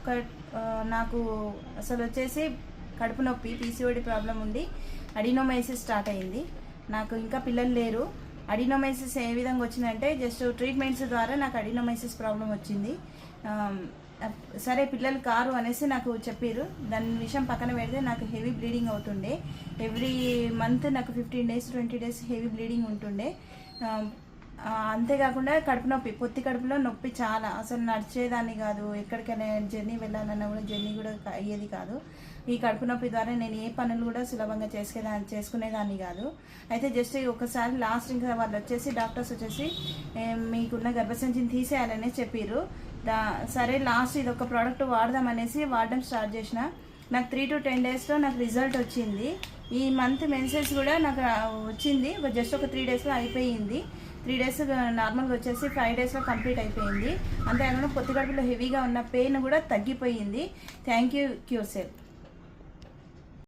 ఒక నాకు అసలు వచ్చేసి కడుపు నొప్పి, పీసీఓడి ప్రాబ్లం ఉండి అడినోమైసిస్ స్టార్ట్ అయింది. నాకు ఇంకా పిల్లలు లేరు. అడినోమైసిస్ ఏ విధంగా వచ్చిందంటే జస్ట్ ట్రీట్మెంట్స్ ద్వారా నాకు అడినోమైసిస్ ప్రాబ్లం వచ్చింది. సరే పిల్లలు కారు అనేసి నాకు చెప్పారు. దాని విషయం పక్కన పెడితే నాకు హెవీ బ్లీడింగ్ అవుతుండే. ఎవ్రీ మంత్ నాకు 15 days 20 days హెవీ బ్లీడింగ్ ఉంటుండే. అంతేకాకుండా కడుపు నొప్పి, పొత్తి కడుపులో నొప్పి చాలా, అసలు నడిచేదాన్ని కాదు. ఎక్కడికైనా జర్నీ వెళ్ళాలన్నా కూడా జర్నీ కూడా అయ్యేది కాదు. ఈ కడుపు నొప్పి ద్వారా నేను ఏ పనులు కూడా సులభంగా చేసుకునేదాన్ని కాదు. అయితే జస్ట్ ఒకసారి లాస్ట్ ఇంకా వాళ్ళు వచ్చేసి డాక్టర్స్ వచ్చేసి మీకున్న గర్భసంచిని తీసేయాలనే చెప్పారు. సరే లాస్ట్ ఇది ఒక ప్రోడక్ట్ వాడదామనేసి వాడడం స్టార్ట్ చేసిన. నాకు 3 to 10 daysలో నాకు రిజల్ట్ వచ్చింది. ఈ మంత్ మెన్సెన్స్ కూడా నాకు వచ్చింది. జస్ట్ ఒక 3 daysలో అయిపోయింది. 3 days నార్మల్గా వచ్చేసి 5 daysలో కంప్లీట్ అయిపోయింది. అంతేకాకుండా పొత్తి కడుపులో హెవీగా ఉన్న పెయిన్ కూడా తగ్గిపోయింది. Thank you క్యూర్సెల్.